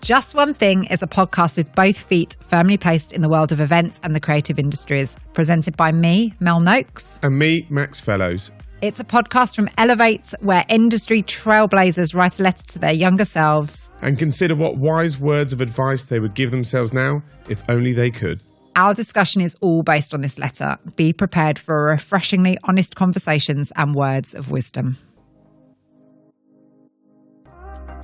Just One Thing is a podcast with both feet firmly placed in the world of events and the creative industries, presented by me, Mel Noakes. And me, Max Fellows. It's a podcast from Elevate, where industry trailblazers write a letter to their younger selves. And consider what wise words of advice they would give themselves now, if only they could. Our discussion is all based on this letter. Be prepared for refreshingly honest conversations and words of wisdom.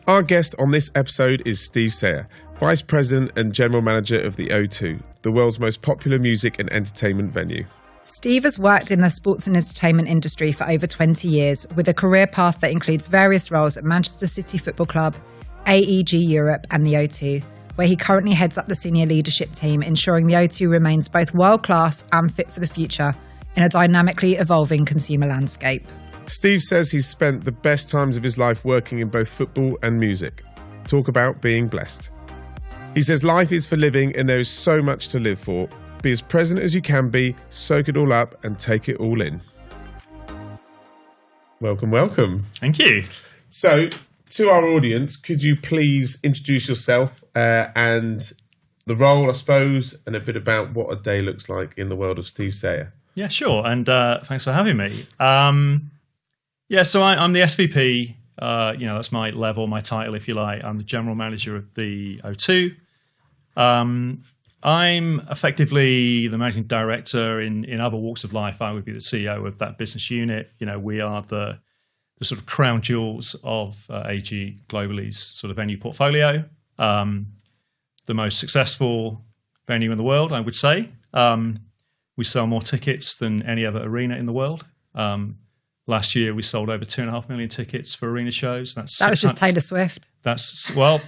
Our guest on this episode is Steve Sayer, Vice President and General Manager of the O2, the world's most popular music and entertainment venue. Steve has worked in the sports and entertainment industry for over 20 years, with a career path that includes various roles at Manchester City Football Club, AEG Europe and the O2, where he currently heads up the senior leadership team, ensuring the O2 remains both world-class and fit for the future in a dynamically evolving consumer landscape. Steve says he's spent the best times of his life working in both football and music. Talk about being blessed. He says life is for living and there is so much to live for. Be as present as you can be, soak it all up and take it all in. Welcome, welcome. Thank you. So, to our audience, could you please introduce yourself and the role, I suppose, and a bit about what a day looks like in the world of Steve Sayer? Yeah, sure. And thanks for having me. So I'm the SVP. That's my level, my title, if you like. I'm the general manager of the O2. I'm effectively the managing director. In other walks of life, I would be the CEO of that business unit. You know, we are the sort of crown jewels of AEG Globally's sort of venue portfolio. The most successful venue in the world, I would say. We sell more tickets than any other arena in the world. Last year, we sold over 2.5 million tickets for arena shows. That was just Taylor Swift. Well,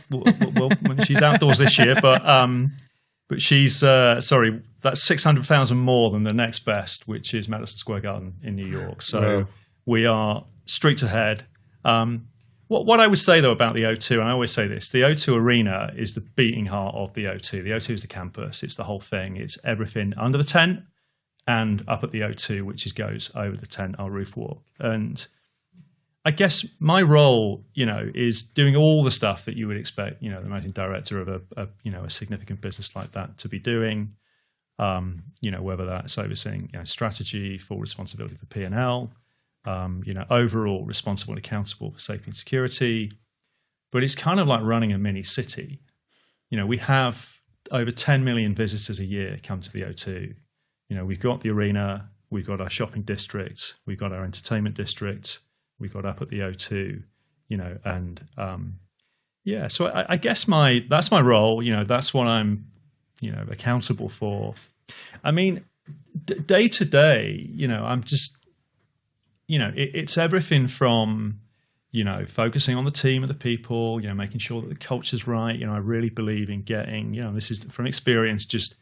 she's outdoors this year, but she's that's 600,000 more than the next best, which is Madison Square Garden in New York. So we are streets ahead. What I would say though about the O2, and I always say this, the O2 Arena is the beating heart of the O2. The O2 is the campus. It's the whole thing. It's everything under the tent and up at the O2, which goes over the tent, our roof walk. And I guess my role, is doing all the stuff that you would expect, the managing director of a significant business like that to be doing. Whether that's overseeing strategy, full responsibility for P&L, overall responsible and accountable for safety and security. But it's kind of like running a mini city. We have over 10 million visitors a year come to the O2. We've got the arena, we've got our shopping district, we've got our entertainment district, we've got up at the O2, So I guess that's my role. That's what I'm, accountable for. I mean, day to day, I'm just, it's everything from, focusing on the team and the people, making sure that the culture's right. I really believe in getting, this is from experience, just,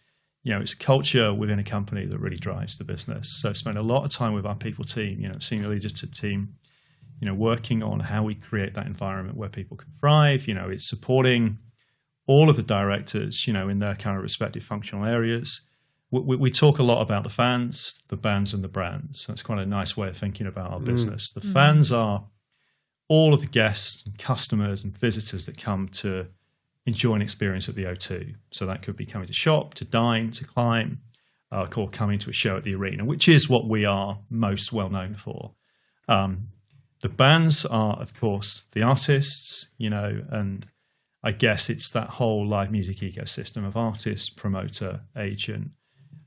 it's a culture within a company that really drives the business. So I spend a lot of time with our people team, senior leadership team, working on how we create that environment where people can thrive. It's supporting all of the directors, in their kind of respective functional areas. We talk a lot about the fans, the bands, and the brands. That's quite a nice way of thinking about our business. The fans are all of the guests and customers and visitors that come to enjoy an experience at the O2. So that could be coming to shop, to dine, to climb, or coming to a show at the arena, which is what we are most well known for. The bands are, of course, the artists, and I guess it's that whole live music ecosystem of artist, promoter, agent,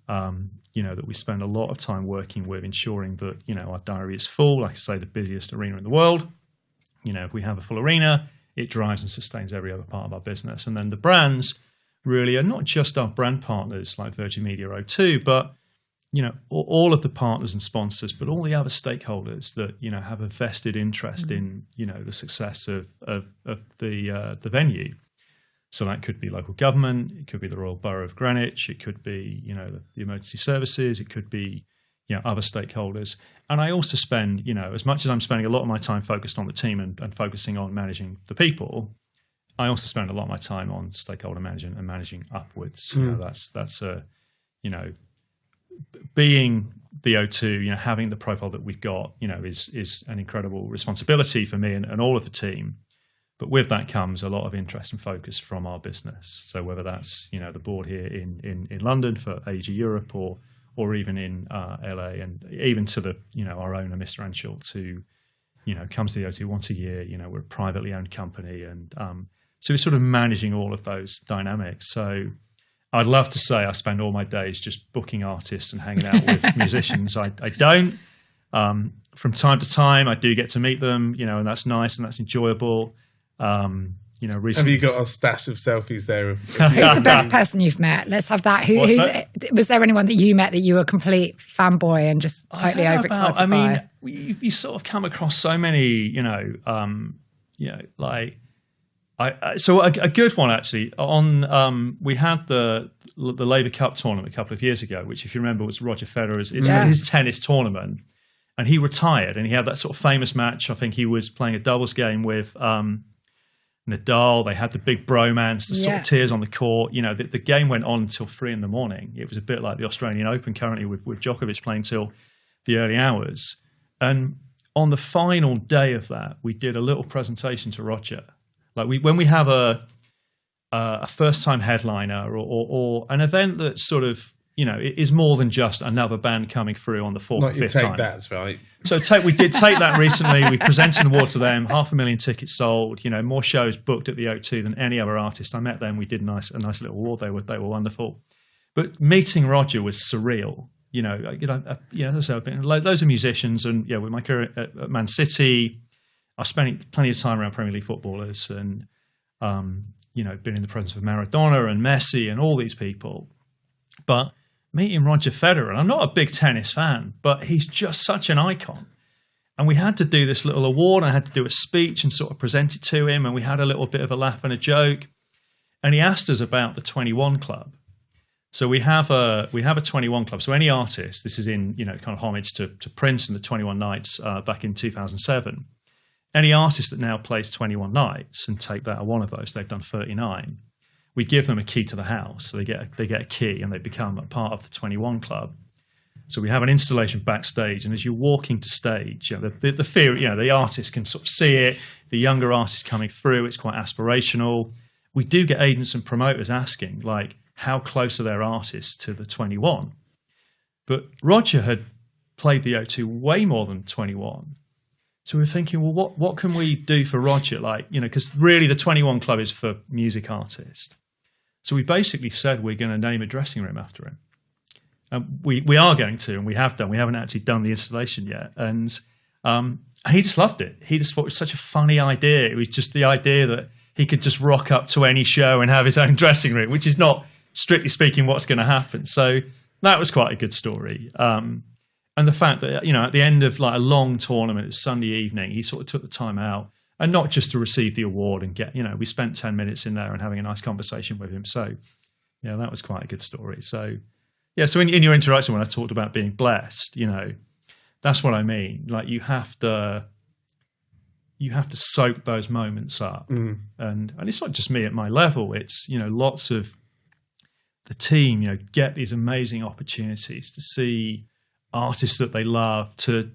that we spend a lot of time working with, ensuring that, our diary is full. Like I say, the busiest arena in the world. If we have a full arena, it drives and sustains every other part of our business. And then the brands really are not just our brand partners like Virgin Media O2, but, all of the partners and sponsors, but all the other stakeholders that, have a vested interest in, the success of the venue. So that could be local government, it could be the Royal Borough of Greenwich, it could be, the emergency services, it could be, other stakeholders. And I also spend, as much as I'm spending a lot of my time focused on the team and focusing on managing the people, I also spend a lot of my time on stakeholder management and managing upwards. That's being the O2, having the profile that we've got, is an incredible responsibility for me and all of the team. But with that comes a lot of interest and focus from our business. So whether that's, the board here in London for AEG Europe or even in LA, and even to the, our owner, Mr. Anschultz, who, comes to the O2 once a year. We're a privately owned company. And so we're sort of managing all of those dynamics. So I'd love to say I spend all my days just booking artists and hanging out with musicians. I don't. From time to time, I do get to meet them, and that's nice and that's enjoyable. Recently, have you got a stash of selfies there? Who's the best person you've met? Let's have that. Was there anyone that you met that you were a complete fanboy and just totally overexcited by? You sort of come across so many, so a good one actually. We had the Labour Cup tournament a couple of years ago, which, if you remember, was Roger Federer's his tennis tournament, and he retired, and he had that sort of famous match. I think he was playing a doubles game with Nadal. They had the big bromance, the sort of tears on the court. The game went on until 3 a.m. It was a bit like the Australian Open currently with Djokovic playing till the early hours. And on the final day of that, we did a little presentation to Roger. Like when we have a first-time headliner or an event that sort of, it is more than just another band coming through on the fourth or fifth time. That's right. So we did take that recently. We presented an award to them. 500,000 tickets sold. More shows booked at the O2 than any other artist. I met them. We did a nice little award. They were wonderful. But meeting Roger was surreal. As I said, I've been loads of musicians, and with my career at Man City, I've spent plenty of time around Premier League footballers, and been in the presence of Maradona and Messi and all these people. But meeting Roger Federer, and I'm not a big tennis fan, but he's just such an icon. And we had to do this little award. I had to do a speech and sort of present it to him, and we had a little bit of a laugh and a joke. And he asked us about the 21 Club. So we have a 21 Club. So any artist, this is in kind of homage to Prince and the 21 Nights back in 2007. Any artist that now plays 21 nights and take that at one of those, they've done 39. We give them a key to the house, so they get a key and they become a part of the 21 Club. So we have an installation backstage, and as you're walking to stage, the fear, the artist can sort of see it. The younger artists coming through, it's quite aspirational. We do get agents and promoters asking, like, how close are their artists to the 21? But Roger had played the O2 way more than 21. So we were thinking, well, what can we do for Roger? Because really the 21 Club is for music artists. So we basically said we're going to name a dressing room after him. And we are going to, and we have done. We haven't actually done the installation yet. And he just loved it. He just thought it was such a funny idea. It was just the idea that he could just rock up to any show and have his own dressing room, which is not, strictly speaking, what's going to happen. So that was quite a good story. And the fact that, at the end of like a long tournament, it's Sunday evening, he sort of took the time out, and not just to receive the award and get, we spent 10 minutes in there and having a nice conversation with him. So, that was quite a good story. So, so in your introduction, when I talked about being blessed, that's what I mean. Like you have to soak those moments up. And it's not just me at my level. It's, lots of the team, get these amazing opportunities to see artists that they love, to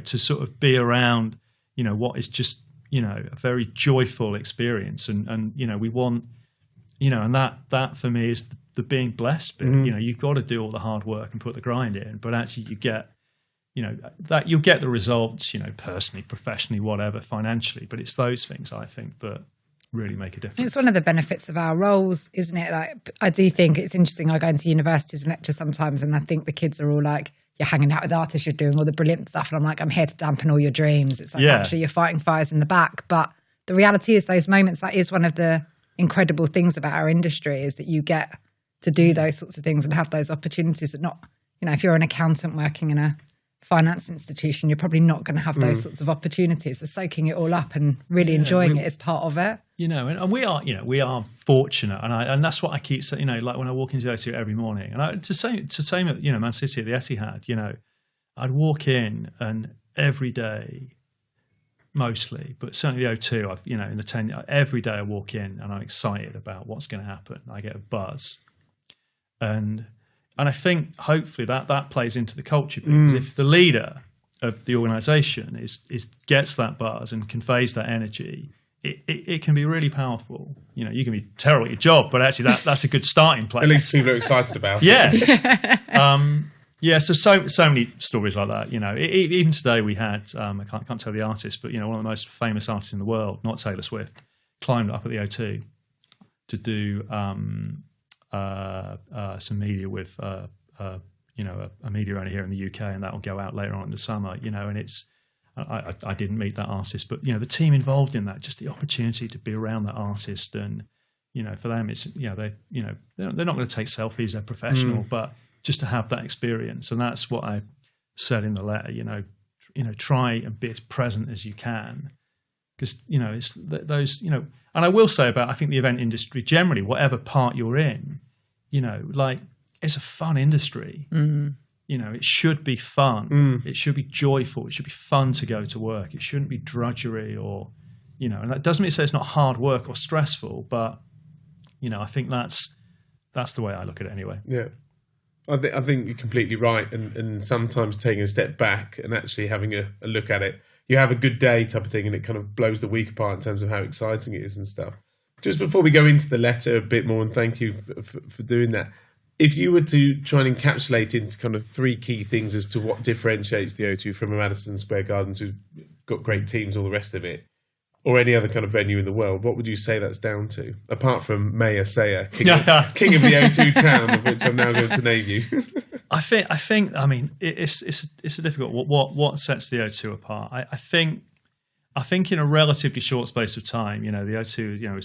sort of be around, what is just, a very joyful experience. And we want, and that for me is the being blessed bit. You've got to do all the hard work and put the grind in, but actually you get, that you'll get the results, personally, professionally, whatever, financially. But it's those things I think that really make a difference. It's one of the benefits of our roles, isn't it? Like, I do think it's interesting. I go into universities and lecture sometimes, and I think the kids are all like, you're hanging out with artists, you're doing all the brilliant stuff. And I'm like, I'm here to dampen all your dreams. It's like, actually, you're fighting fires in the back. But the reality is those moments, that is one of the incredible things about our industry, is that you get to do those sorts of things and have those opportunities that not, if you're an accountant working in a finance institution, you're probably not going to have those sorts of opportunities. So soaking it all up and really enjoying it is part of it. And we are fortunate, and that's what I keep saying. Like when I walk into the O2 every morning, and to say at Man City at the Etihad, I'd walk in, and every day, mostly, but certainly the O2, in the 10, every day I walk in and I'm excited about what's going to happen. I get a buzz, and I think hopefully that plays into the culture, because if the leader of the organisation is gets that buzz and conveys that energy, it can be really powerful. You know, you can be terrible at your job, but actually that's a good starting place. At least people are excited about it. Yeah. So many stories like that. You know, even today we had I can't tell the artist, but you know, one of the most famous artists in the world, not Taylor Swift, climbed up at the O2 to do some media with you know, a media owner here in the UK, and that will go out later on in the summer. You know, and it's I didn't meet that artist, but you know, the team involved in that, just the opportunity to be around that artist, and you know, for them, it's they're not going to take selfies, they're professional, but just to have that experience, and that's what I said in the letter. You know, try and be as present as you can, because you know it's those and I will say about I think the event industry generally, whatever part you're in, you know, like it's a fun industry. You know, it should be fun. It should be joyful. It should be fun to go to work. It shouldn't be drudgery or, you know, and that doesn't mean to say it's not hard work or stressful, but, you know, I think that's the way I look at it anyway. Yeah. I think you're completely right. And sometimes taking a step back and actually having a look at it, you have a good day type of thing, and it kind of blows the week apart in terms of how exciting it is and stuff. Just before we go into the letter a bit more, and thank you for doing that, if you were to try and encapsulate into kind of 3 key things as to what differentiates the O2 from a Madison Square Garden, who've got great teams, all the rest of it, or any other kind of venue in the world, what would you say that's down to? Apart from Mayor Sayer, king of the O2 town, of which I'm now going to name you. I think. I mean, it's a difficult. What sets the O2 apart? I think in a relatively short space of time, you know, the O2, you know,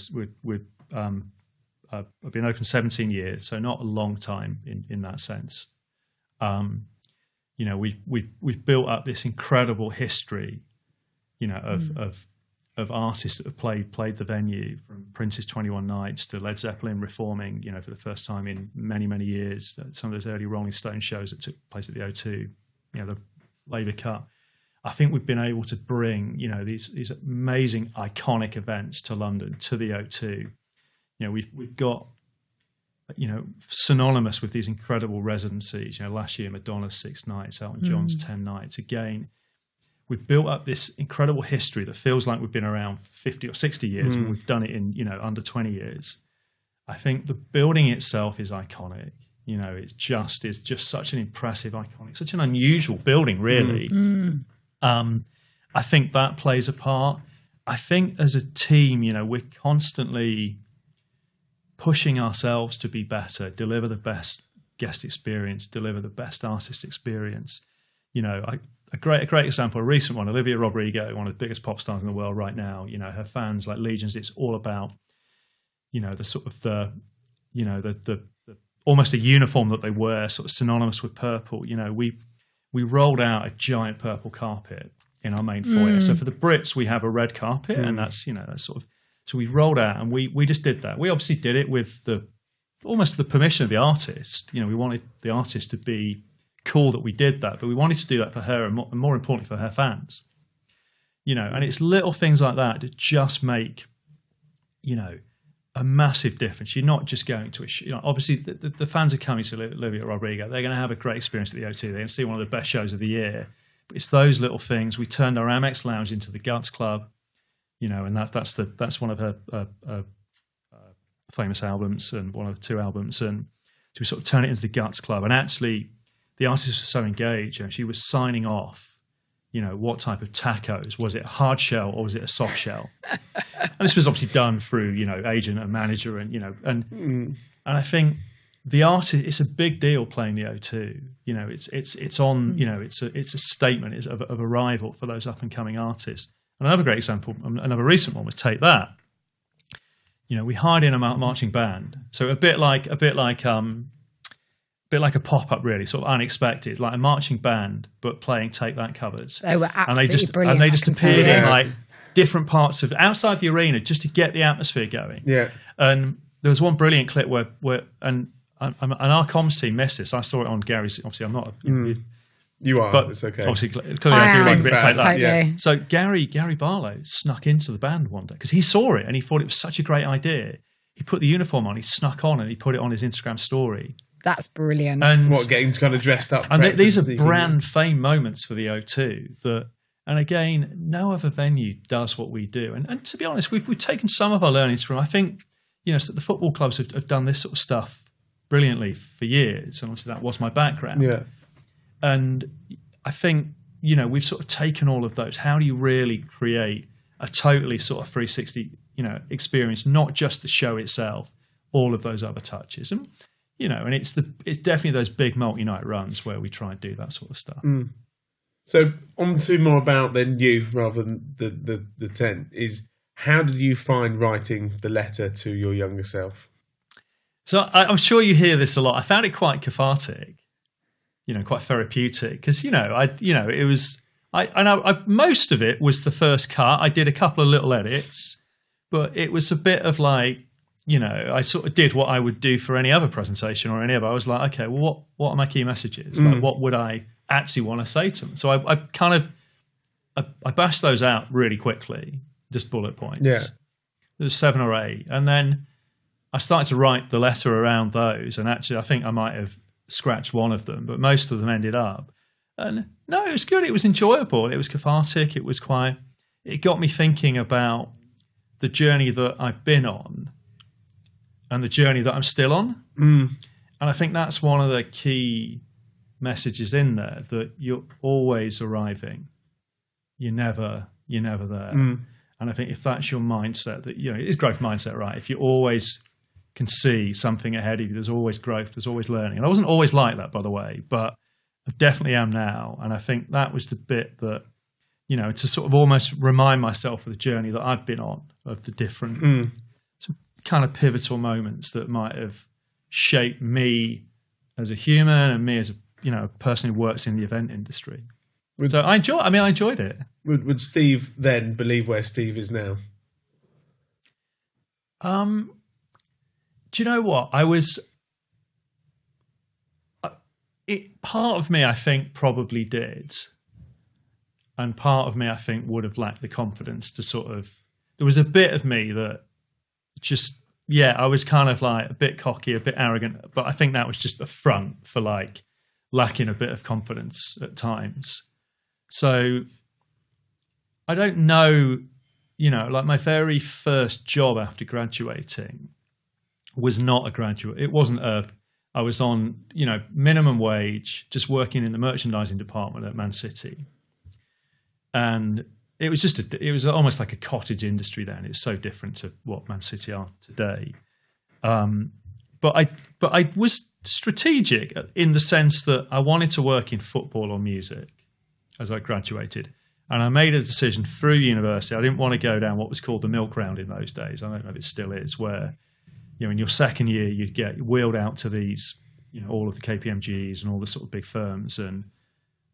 we've been open 17 years, so not a long time in that sense. You know, we've built up this incredible history, you know, of artists that have played the venue, from Prince's 21 Nights to Led Zeppelin reforming, you know, for the first time in many years. Some of those early Rolling Stones shows that took place at the O2, you know, the Labour Cup. I think we've been able to bring, you know, these amazing iconic events to London, to the O2. You know, we've got, you know, synonymous with these incredible residencies. You know, last year Madonna's 6 nights, Elton John's 10 nights. Again, we've built up this incredible history that feels like we've been around 50 or 60 years, and we've done it in, you know, under 20 years. I think the building itself is iconic. You know, it's just such an impressive, iconic, such an unusual building, really. I think that plays a part. I think as a team, you know, we're constantly pushing ourselves to be better, deliver the best guest experience, deliver the best artist experience. You know, a great example, a recent one, Olivia Rodrigo, one of the biggest pop stars in the world right now. You know, her fans like legions. It's all about, you know, the sort of the almost a uniform that they wear, sort of synonymous with purple. You know, we rolled out a giant purple carpet in our main foyer. So for the Brits, we have a red carpet, and that's, you know, that's sort of. So we rolled out, and we just did that. We obviously did it with almost the permission of the artist. You know, we wanted the artist to be cool that we did that, but we wanted to do that for her, and more importantly for her fans. You know, and it's little things like that that just make, you know, a massive difference. You're not just going to you know, obviously the fans are coming to Olivia Rodrigo. They're going to have a great experience at the O2. They're going to see one of the best shows of the year. But it's those little things. We turned our Amex Lounge into the Guts Club. You know, and that's one of her famous albums, and one of the 2 albums, and so we sort of turn it into the Guts Club. And actually, the artist was so engaged. You know, she was signing off, you know, what type of tacos, was it a hard shell or was it a soft shell? And this was obviously done through, you know, agent and manager, and you know, and I think the artist, it's a big deal playing the O2. You know, it's on, you know, it's a statement of arrival for those up and coming artists. Another great example, another recent one was Take That. You know, we hired in a marching band, so a bit like a pop-up, really, sort of unexpected, like a marching band, but playing Take That covers. They were absolutely brilliant. And they just appeared in like different parts of outside the arena just to get the atmosphere going. Yeah. And there was one brilliant clip where and our comms team missed this. I saw it on Gary's. Obviously, I'm not. You are, but it's okay. Obviously, clearly I do like a bit of Take That. Yeah. So Gary Barlow snuck into the band one day because he saw it and he thought it was such a great idea. He put the uniform on, he snuck on, and he put it on his Instagram story. That's brilliant. And what, getting kind of dressed up? And these are brand fame moments for the O2 that, And again, no other venue does what we do. And to be honest, we've taken some of our learnings from, I think, so the football clubs have done this sort of stuff brilliantly for years. And obviously that was my background. Yeah. And I think, we've sort of taken all of those. How do you really create a totally sort of 360, experience, not just the show itself, all of those other touches. And, and it's definitely those big multi-night runs where we try and do that sort of stuff. Mm. So on to more about then you rather than the tent is, how did you find writing the letter to your younger self? So I'm sure you hear this a lot. I found it quite cathartic, quite therapeutic, because it was. Most of it was the first cut. I did a couple of little edits, but it was a bit of like, I sort of did what I would do for any other presentation or any other. I was like, okay, well, what are my key messages? Like, what would I actually want to say to them? So I bashed those out really quickly, just bullet points. Yeah. There's 7 or 8. And then I started to write the letter around those. And actually, I think I might have scratched one of them, but most of them ended up. And no, it was good. It was enjoyable. It was cathartic. It got me thinking about the journey that I've been on and the journey that I'm still on. And I think that's one of the key messages in there, that you're always arriving. You're never there. And I think if that's your mindset, that, it's growth mindset, right? If you always can see something ahead of you, there's always growth, there's always learning. And I wasn't always like that, by the way, but I definitely am now. And I think that was the bit that, to sort of almost remind myself of the journey that I've been on, of the different some kind of pivotal moments that might have shaped me as a human and me as a person who works in the event industry. So I enjoyed it. Would Steve then believe where Steve is now? Do you know what? Part of me, I think, probably did. And part of me, I think, would have lacked the confidence to sort of... There was a bit of me that just, I was kind of like a bit cocky, a bit arrogant. But I think that was just a front for like lacking a bit of confidence at times. So I don't know, like my very first job after graduating was not a graduate. It wasn't I was on, minimum wage, just working in the merchandising department at Man City. And it was it was almost like a cottage industry then. It was so different to what Man City are today. But I was strategic in the sense that I wanted to work in football or music as I graduated. And I made a decision through university. I didn't want to go down what was called the milk round in those days. I don't know if it still is, where in your second year, you'd get wheeled out to these, all of the KPMGs and all the sort of big firms and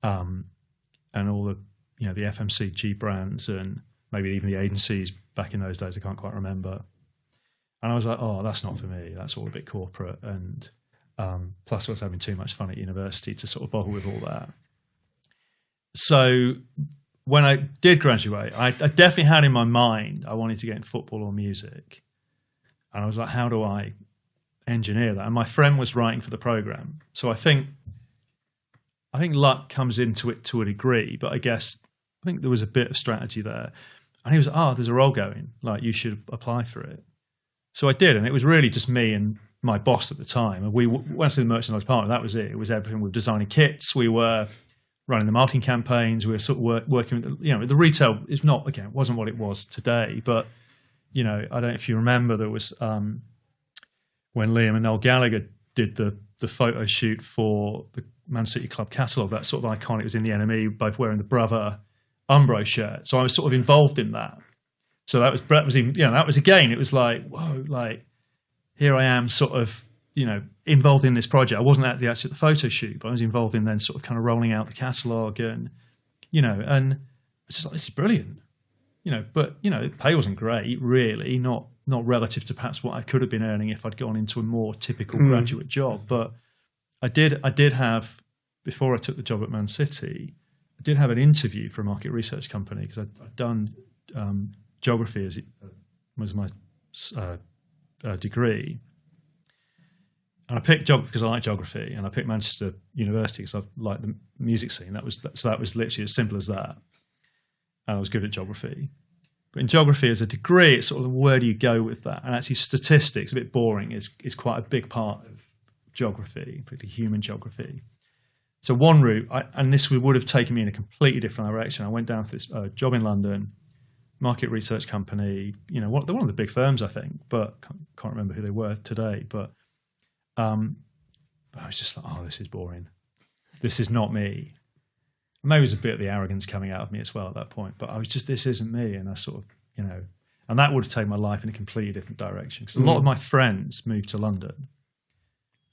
all the, the FMCG brands and maybe even the agencies back in those days. I can't quite remember. And I was like, oh, that's not for me. That's all a bit corporate. And plus I was having too much fun at university to sort of bother with all that. So when I did graduate, I definitely had in my mind I wanted to get in football or music. And I was like, how do I engineer that? And my friend was writing for the program. So I think luck comes into it to a degree, but I think there was a bit of strategy there. And he was, there's a role going, like you should apply for it. So I did, and it was really just me and my boss at the time. And we went to the merchandise department, that was it. It was everything. We were designing kits, we were running the marketing campaigns, we were sort of working with, the retail is not, again, it wasn't what it was today, but I don't know if you remember, there was when Liam and Noel Gallagher did the photo shoot for the Man City club catalogue, that sort of iconic, it was in the NME, both wearing the Brother Umbro shirt. So I was sort of involved in that. So that was again, it was like, whoa, like here I am sort of, involved in this project. I wasn't actually at the photo shoot, but I was involved in then sort of kind of rolling out the catalogue and, and it's just like, this is brilliant. But the pay wasn't great, really, not relative to perhaps what I could have been earning if I'd gone into a more typical graduate job. But I did have, before I took the job at Man City, I did have an interview for a market research company because I'd done geography as it was my degree. And I picked geography because I like geography, and I picked Manchester University because I like the music scene. That was literally as simple as that. and I was good at geography. But in geography as a degree, it's sort of where do you go with that? And actually statistics, a bit boring, is quite a big part of geography, particularly human geography. So one route, and this would have taken me in a completely different direction. I went down for this job in London, market research company. They're one of the big firms, I think, but can't remember who they were today. But I was just like, oh, this is boring. This is not me. Maybe it was a bit of the arrogance coming out of me as well at that point. But I was just, this isn't me. And I sort of, and that would have taken my life in a completely different direction. Because a lot of my friends moved to London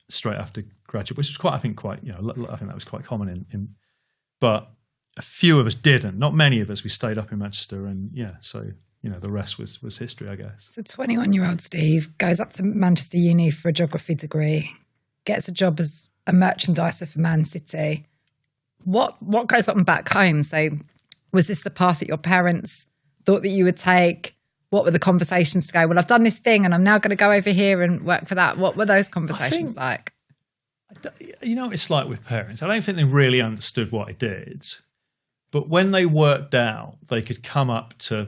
straight after graduate, which was I think that was quite common but a few of us didn't. Not many of us. We stayed up in Manchester, and so the rest was history, I guess. So 21-year-old Steve goes up to Manchester Uni for a geography degree, gets a job as a merchandiser for Man City. What goes on back home? So was this the path that your parents thought that you would take? What were the conversations to go, well, I've done this thing and I'm now going to go over here and work for that? What were those conversations like? It's like with parents. I don't think they really understood what I did. But when they worked out, they could come up to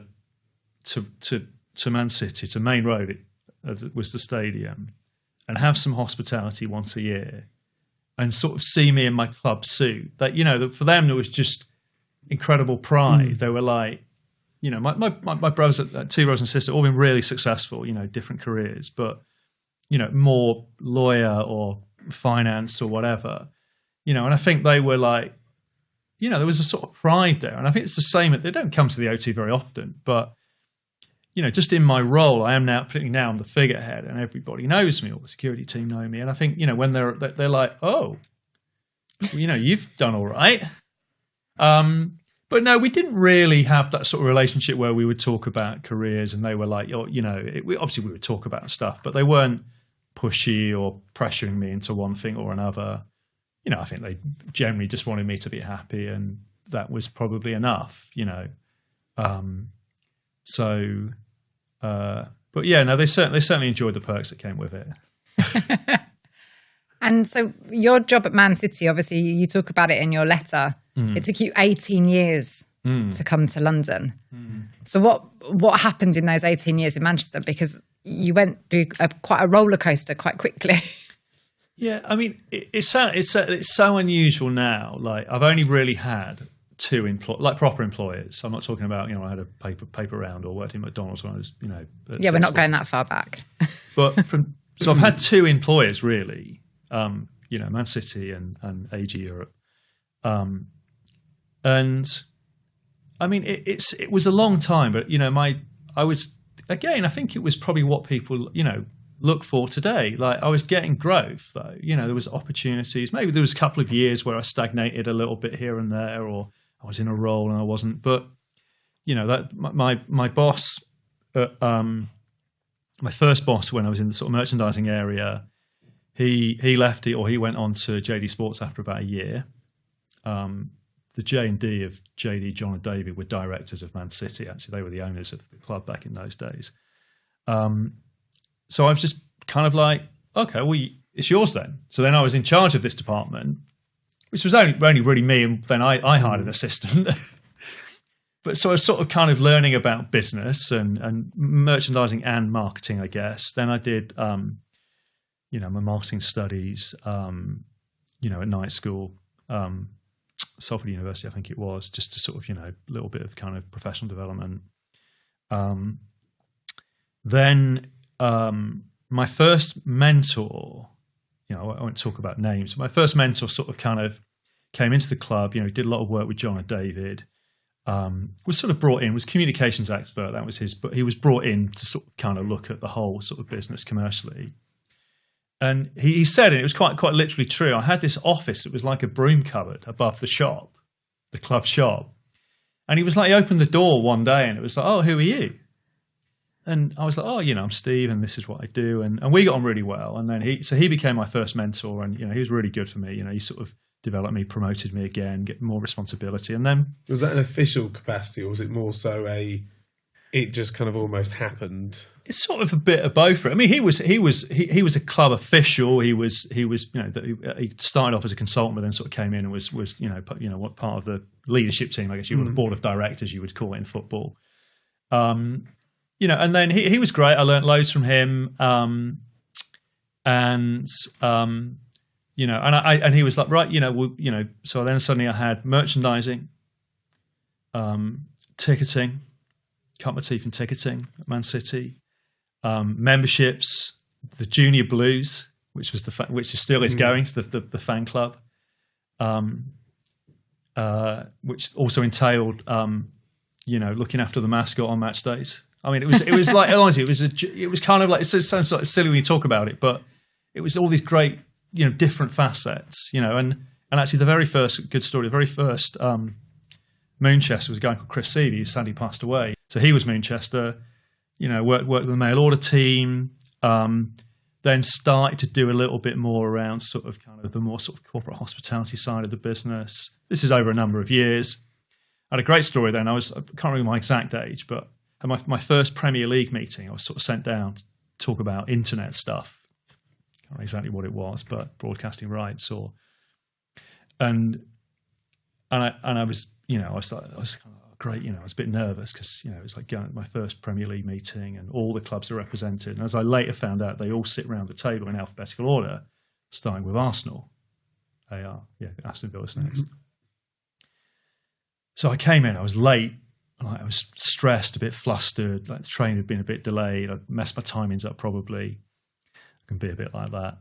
Man City, to Main Road, it was the stadium, and have some hospitality once a year and sort of see me in my club suit. That, for them, there was just incredible pride. They were like, my brothers, two brothers and sisters, all been really successful, different careers, but, more lawyer or finance or whatever, and I think they were like, there was a sort of pride there. And I think it's the same. They don't come to the O2 very often, but, just in my role, I am now, particularly now I'm the figurehead and everybody knows me, all the security team know me. And I think, when they're like, oh, you've done all right. But no, we didn't really have that sort of relationship where we would talk about careers and they were like, obviously we would talk about stuff, but they weren't pushy or pressuring me into one thing or another. I think they generally just wanted me to be happy, and that was probably enough, but yeah, no, they certainly enjoyed the perks that came with it. And so your job at Man City, obviously you talk about it in your letter. It took you 18 years to come to London. So what happened in those 18 years in Manchester? Because you went through quite a roller coaster quite quickly. Yeah, I mean, it's so unusual now. Like, I've only really had two proper employers. I'm not talking about, I had a paper round or worked in McDonald's when I was, yeah, we're not going that far back. But so I've had two employers really, Man City and AEG Europe. And I mean, it was a long time, but I think it was probably what people, look for today. Like, I was getting growth though, there was opportunities. Maybe there was a couple of years where I stagnated a little bit here and there, or I was in a role and I wasn't, but that my boss, my first boss when I was in the sort of merchandising area, he left it, or he went on to JD Sports after about a year. The J&D of JD, John and David, were directors of Man City. Actually, they were the owners of the club back in those days. So I was just kind of like, okay, well, it's yours then. So then I was in charge of this department, which was only really me, and then I hired an assistant. But so I was sort of kind of learning about business and merchandising and marketing, I guess. Then I did, my marketing studies, at night school, Salford University, I think it was, just to sort of, a little bit of kind of professional development. Then my first mentor, I won't talk about names, but my first mentor sort of kind of came into the club, did a lot of work with John and David, was sort of brought in, was communications expert, that was his, but he was brought in to sort of kind of look at the whole sort of business commercially. And he said, and it was quite literally true, I had this office that was like a broom cupboard above the shop, the club shop. And he was like, he opened the door one day and it was like, oh, who are you? And I was like, oh, I'm Steve and this is what I do. And we got on really well. And then he became my first mentor, and, he was really good for me. He sort of developed me, promoted me again, get more responsibility. And then... Was that an official capacity, or was it more so it just kind of almost happened? It's sort of a bit of both. I mean, he was a club official. He started off as a consultant, but then sort of came in and was what part of the leadership team, I guess you would, the board of directors, you would call it in football. And then he was great. I learnt loads from him. And he was like, right, so then suddenly I had merchandising, ticketing, cut my teeth in ticketing at Man City, memberships, the Junior Blues, which was which is still is going, so the fan club, which also entailed, looking after the mascot on match days. I mean, it was like, honestly, it was kind of like, it sounds sort of silly when you talk about it, but it was all these great, different facets, and actually the very first good story, the very first Moonchester was a guy called Chris Seeley, who sadly passed away. So he was Moonchester, worked with the mail order team, then started to do a little bit more around sort of kind of the more sort of corporate hospitality side of the business. This is over a number of years. I had a great story then. I can't remember my exact age, but at my first Premier League meeting, I was sort of sent down to talk about internet stuff. I can't remember exactly what it was, but broadcasting rights and I was, I was kind of great, I was a bit nervous because, it was like going to my first Premier League meeting and all the clubs are represented. And as I later found out, they all sit around the table in alphabetical order, starting with Arsenal. They are, Aston Villa's next. So I came in, I was late, and I was stressed, a bit flustered, like the train had been a bit delayed, I'd messed my timings up probably. I can be a bit like that.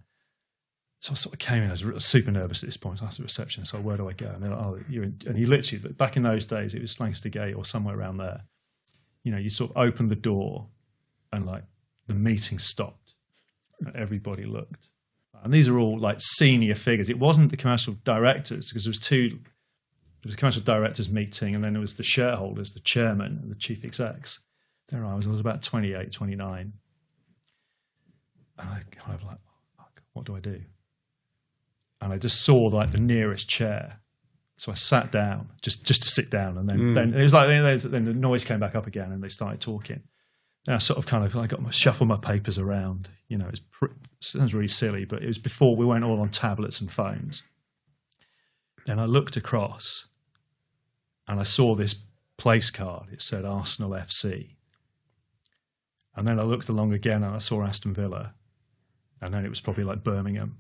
So I sort of came in, I was super nervous at this point. So I asked the receptionist, so where do I go? And they're like, and he literally, back in those days, it was Lancaster Gate or somewhere around there. You sort of opened the door and like the meeting stopped and everybody looked. And these are all like senior figures. It wasn't the commercial directors because there was a commercial directors meeting and then there was the shareholders, the chairman and the chief execs. There I was about 28, 29. And I kind of like, fuck, what do I do? And I just saw like the nearest chair. So I sat down just to sit down. And then it was like, then the noise came back up again and they started talking. And I sort of kind of, I got shuffle my papers around, it sounds really silly, but it was before we went all on tablets and phones. Then I looked across and I saw this place card. It said Arsenal FC. And then I looked along again and I saw Aston Villa. And then it was probably like Birmingham.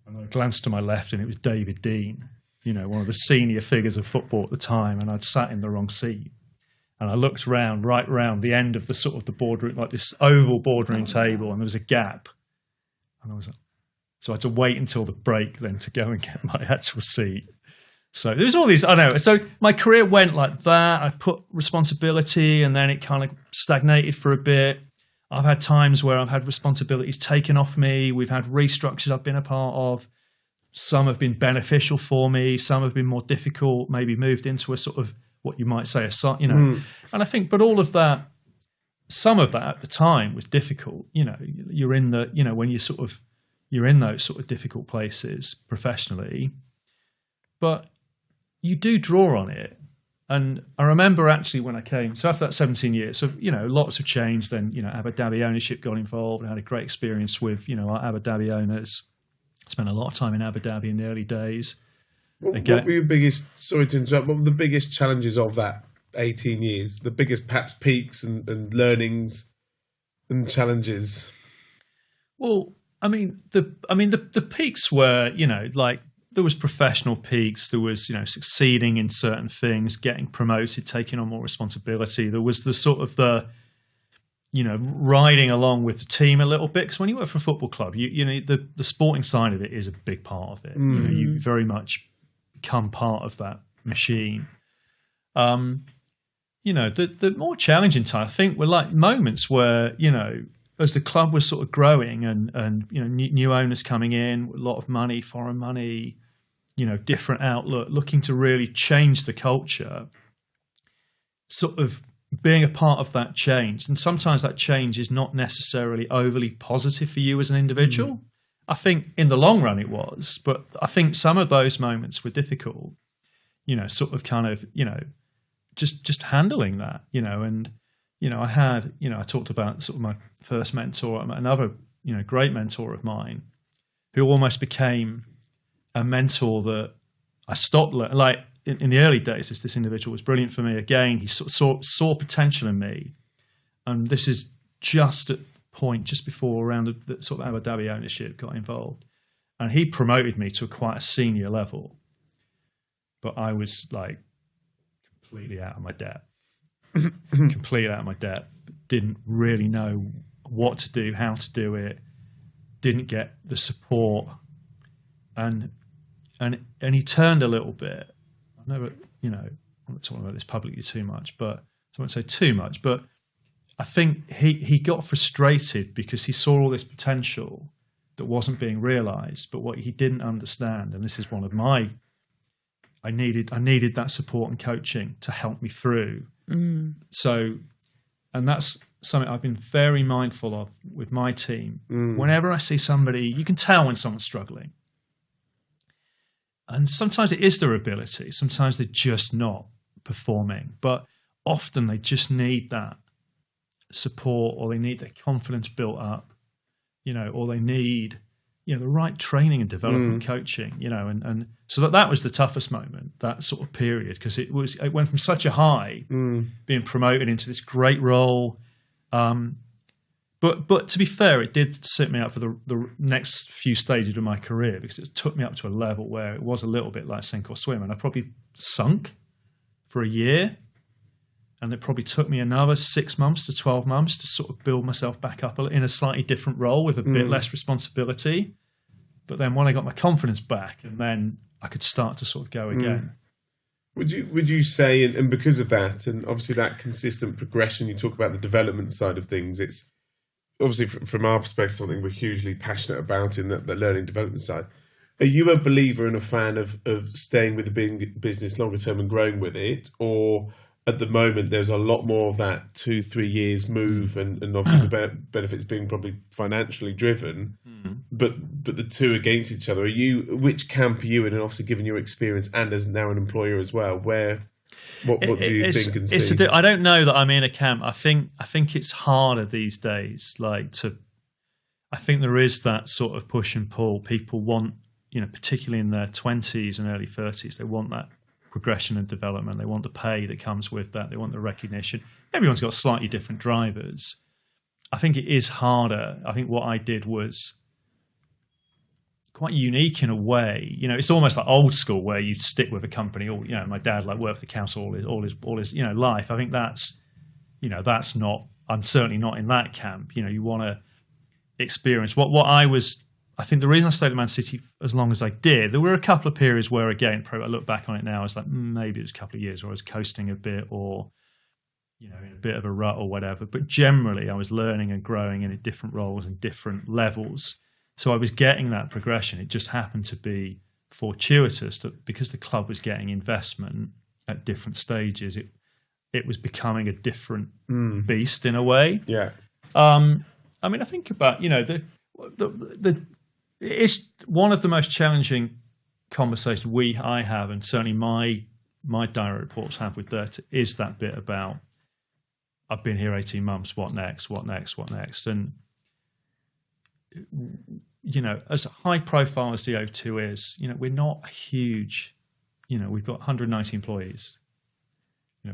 And I glanced to my left and it was David Dean, one of the senior figures of football at the time. And I'd sat in the wrong seat. And I looked right round the end of the sort of the boardroom, like this oval boardroom table, and there was a gap. And I was like, so I had to wait until the break then to go and get my actual seat. So there's all these, I know. So my career went like that. I put responsibility and then it kind of stagnated for a bit. I've had times where I've had responsibilities taken off me. We've had restructures I've been a part of. Some have been beneficial for me. Some have been more difficult, maybe moved into a sort of what you might say, And I think, but all of that, some of that at the time was difficult. You're in the, when you're in those sort of difficult places professionally, but you do draw on it. And I remember actually when I came, so after that 17 years, so, lots have changed. Then, Abu Dhabi ownership got involved. I had a great experience with, our Abu Dhabi owners. Spent a lot of time in Abu Dhabi in the early days. What were your biggest, sorry to interrupt, what were the biggest challenges of that 18 years? The biggest perhaps peaks and learnings and challenges? Well, the peaks were, like, there was professional peaks. There was, succeeding in certain things, getting promoted, taking on more responsibility. There was the sort of riding along with the team a little bit. Because when you work for a football club, the sporting side of it is a big part of it. You very much become part of that machine. The more challenging time, I think, were like moments where, as the club was sort of growing and new owners coming in, a lot of money, foreign money, different outlook, looking to really change the culture, sort of being a part of that change. And sometimes that change is not necessarily overly positive for you as an individual. I think in the long run it was, but I think some of those moments were difficult, sort of kind of, just handling that, and I talked about sort of my first mentor, another, great mentor of mine, who almost became a mentor that I stopped, like in the early days, this individual was brilliant for me. Again, he sort of saw potential in me. And this is just at the point, just before around the sort of Abu Dhabi ownership got involved. And he promoted me to quite a senior level. But I was like completely out of my depth. Completely out of my depth. Didn't really know what to do, how to do it. Didn't get the support. And he turned a little bit. I never, I'm not talking about this publicly too much, but I won't say too much, but I think he got frustrated because he saw all this potential that wasn't being realized, but what he didn't understand, and this is one of my, I needed that support and coaching to help me through. So, and that's something I've been very mindful of with my team. Whenever I see somebody, you can tell when someone's struggling. And sometimes it is their ability. Sometimes they're just not performing. But often they just need that support, or they need their confidence built up, or they need, the right training and development coaching, and so that was the toughest moment, that sort of period, because it went from such a high, being promoted into this great role. But to be fair, it did set me up for the next few stages of my career, because it took me up to a level where it was a little bit like sink or swim, and I probably sunk for a year, and it probably took me another 6 months to 12 months to sort of build myself back up in a slightly different role with a bit less responsibility. But then when I got my confidence back, and then I could start to sort of go again. Would you say, and because of that, and obviously that consistent progression, you talk about the development side of things, it's obviously from our perspective something we're hugely passionate about in the learning development side. Are you a believer and a fan of staying with the business longer term and growing with it, or at the moment there's a lot more of that 2-3 years move, and obviously the benefits being probably financially driven, but the two against each other? Which camp are you in? And obviously, given your experience and as now an employer as well, what do you think and see? I don't know that I'm in a camp. I think it's harder these days. I think there is that sort of push and pull. People want, particularly in their 20s and early 30s, they want that progression and development. They want the pay that comes with that. They want the recognition. Everyone's got slightly different drivers. I think it is harder. I think what I did was quite unique in a way. It's almost like old school, where you stick with a company, or my dad worked for the council all his life. I think that's not. I'm certainly not in that camp. You want to experience what I was. I think the reason I stayed at Man City as long as I did, there were a couple of periods where, again, I look back on it now, I was like, maybe it was a couple of years where I was coasting a bit, or in a bit of a rut or whatever. But generally, I was learning and growing in different roles and different levels. So I was getting that progression. It just happened to be fortuitous that because the club was getting investment at different stages, it was becoming a different beast in a way. Yeah. I think about, it's one of the most challenging conversations I have, and certainly my direct reports have with Dirt, is that bit about, I've been here 18 months, what next? And as high profile as the O2 is, we're not huge. We've got 190 employees,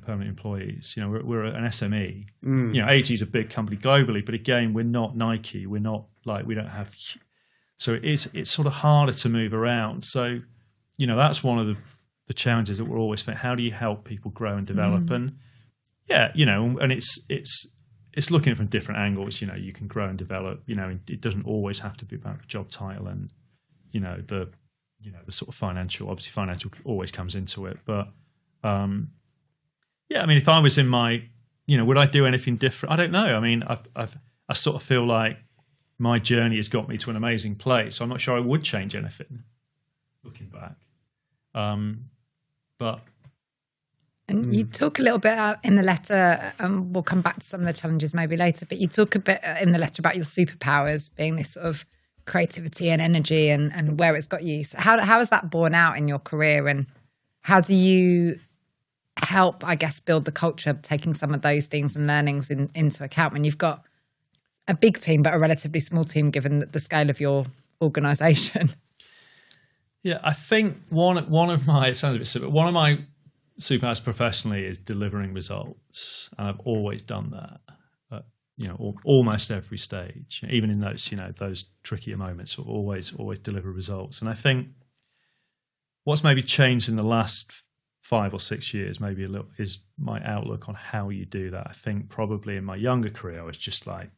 permanent employees. We're an SME. AEG is a big company globally, but again, we're not Nike. We're not we don't have. So it's sort of harder to move around. So, that's one of the challenges that we're always facing. How do you help people grow and develop? And and it's looking at it from different angles. You can grow and develop. It doesn't always have to be about the job title and the sort of financial. Obviously, financial always comes into it. But if I was in my, would I do anything different? I don't know. I sort of feel like my journey has got me to an amazing place. So I'm not sure I would change anything looking back. But. And you talk a little bit in the letter, and we'll come back to some of the challenges maybe later, but you talk a bit in the letter about your superpowers being this sort of creativity and energy and where it's got you. So how has that borne out in your career, and how do you help, I guess, build the culture, taking some of those things and learnings into account when you've got a big team, but a relatively small team, given the scale of your organisation? Yeah, I think one of my, it sounds a bit silly, but one of my superpowers professionally is delivering results. And I've always done that at, almost every stage, even in those, those trickier moments, always deliver results. And I think what's maybe changed in the last 5 or 6 years, maybe a little, is my outlook on how you do that. I think probably in my younger career, I was just like,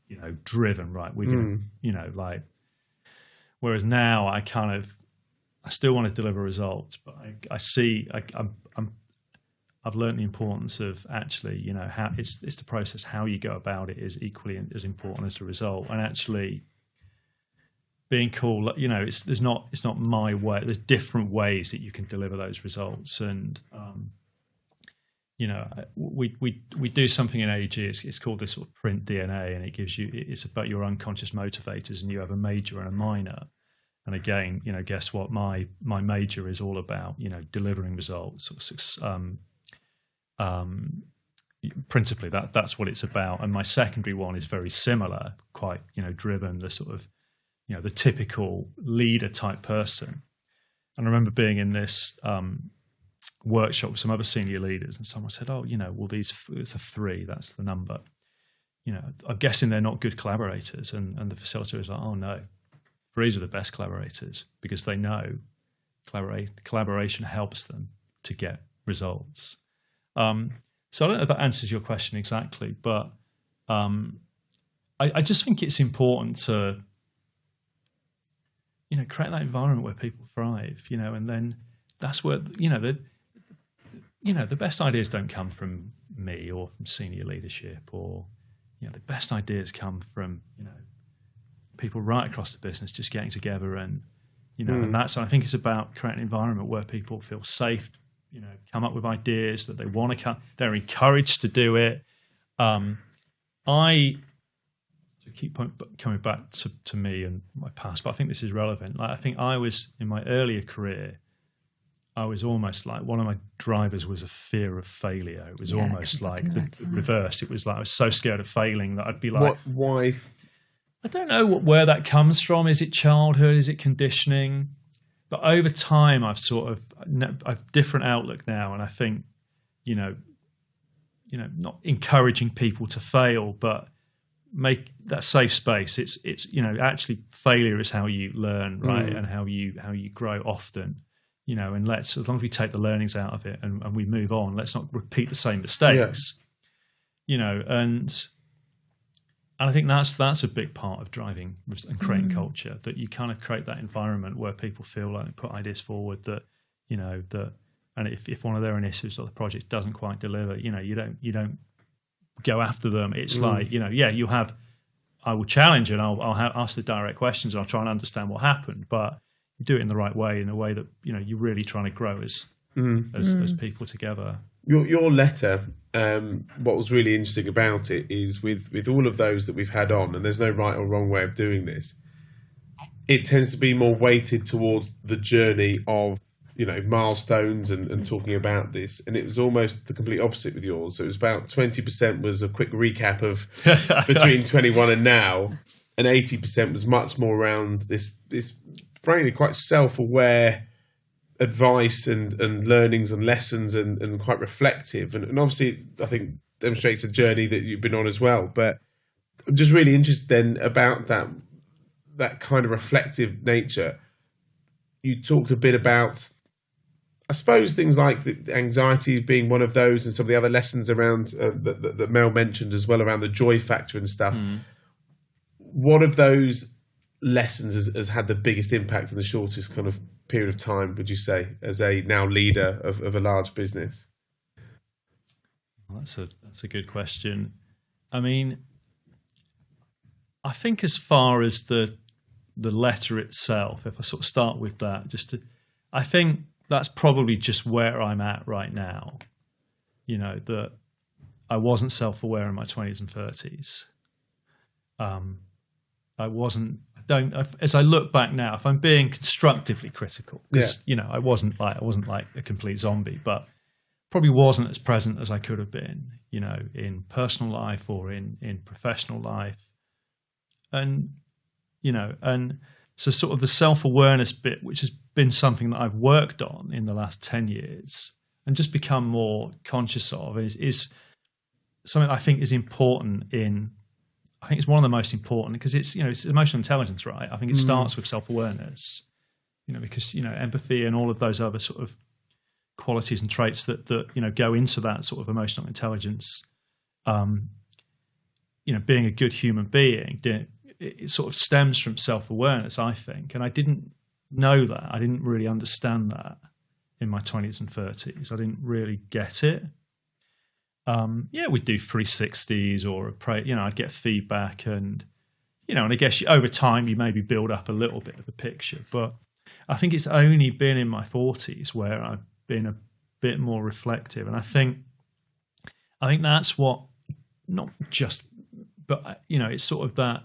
driven, right? We're going to, whereas now I still want to deliver results, but I've learned the importance of actually, how it's the process, how you go about it is equally as important as the result. And actually being cool, it's not my way. There's different ways that you can deliver those results. And, we do something in AEG, it's called this sort of print DNA, and it's about your unconscious motivators, and you have a major and a minor. And again, guess what? My major is all about, delivering results. Principally, that's what it's about. And my secondary one is very similar, quite, driven, the sort of, the typical leader type person. And I remember being in this workshop with some other senior leaders, and someone said, it's a 3, that's the number. I'm guessing they're not good collaborators. And the facilitator was like, oh no, 3s are the best collaborators, because they know collaboration helps them to get results. So I don't know if that answers your question exactly, but I just think it's important to, create that environment where people thrive, and then that's where, the best ideas don't come from me or from senior leadership, or, the best ideas come from, people right across the business just getting together and, and that's, I think it's about creating an environment where people feel safe, come up with ideas that they want to come, they're encouraged to do it. I keep coming back to me and my past, but I think this is relevant. Like, I think I was, in my earlier career, I was almost like, one of my drivers was a fear of failure. It was almost like the reverse. It was like I was so scared of failing that I'd be like, why? I don't know where that comes from. Is it childhood? Is it conditioning? But over time, I've I've different outlook now, and I think, not encouraging people to fail, but make that safe space. It's actually failure is how you learn, right, and how you grow often. And as long as we take the learnings out of it and we move on, let's not repeat the same mistakes. And I think that's a big part of driving and creating culture, that you kind of create that environment where people feel like they put ideas forward that, and if one of their initiatives or the project doesn't quite deliver, you don't go after them. It's like, I will challenge and I'll ask the direct questions and I'll try and understand what happened, but you do it in the right way, in a way that, you're really trying to grow as people together. Your letter, what was really interesting about it is with all of those that we've had on, and there's no right or wrong way of doing this, it tends to be more weighted towards the journey of, milestones and talking about this. And it was almost the complete opposite with yours. So it was about 20% was a quick recap of between 21 and now, and 80% was much more around this frankly quite self-aware advice and learnings and lessons and quite reflective. And obviously, I think demonstrates a journey that you've been on as well. But I'm just really interested then about that kind of reflective nature. You talked a bit about, I suppose, things like the anxiety being one of those, and some of the other lessons around that Mel mentioned as well around the joy factor and stuff. What of those lessons has had the biggest impact in the shortest kind of period of time, would you say, as a now leader of a large business? Well, that's a good question. I mean, I think as far as the letter itself, if I sort of start with that, I think that's probably just where I'm at right now. That I wasn't self-aware in my 20s and 30s. As I look back now, if I'm being constructively critical, because I wasn't like a complete zombie, but probably wasn't as present as I could have been, you know, in personal life or in professional life. And, you know, and so sort of the self-awareness bit, which has been something that I've worked on in the last 10 years and just become more conscious of, is something I think is important I think it's one of the most important, because it's, you know, it's emotional intelligence, right? I think it starts with self-awareness, you know, because, you know, empathy and all of those other sort of qualities and traits that you know, go into that sort of emotional intelligence, you know, being a good human being, it sort of stems from self-awareness, I think. And I didn't know that. I didn't really understand that in my 20s and 30s. I didn't really get it. Yeah, we'd do 360s or you know, I'd get feedback, and, you know, and I guess over time you maybe build up a little bit of a picture. But I think it's only been in my 40s where I've been a bit more reflective. And I think that's what, not just, but, you know, it's sort of that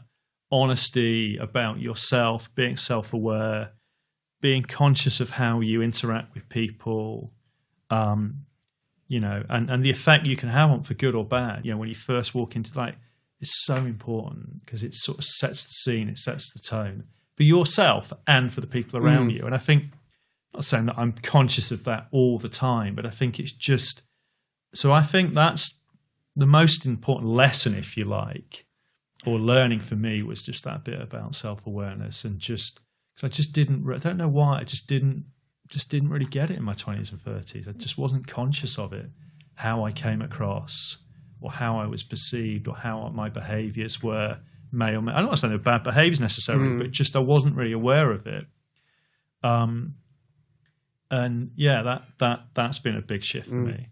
honesty about yourself, being self-aware, being conscious of how you interact with people, you know, and the effect you can have on for good or bad, you know, when you first walk into, like, it's so important because it sort of sets the scene, it sets the tone for yourself and for the people around you. And I think, I'm not saying that I'm conscious of that all the time, but I think it's just, so I think that's the most important lesson, if you like, or learning for me, was just that bit about self-awareness. And just, because I don't know why, I just didn't really get it in my 20s and 30s. I just wasn't conscious of it, how I came across or how I was perceived or how my behaviours were I'm not saying they're bad behaviours necessarily, but just I wasn't really aware of it. And yeah, that's been a big shift for me.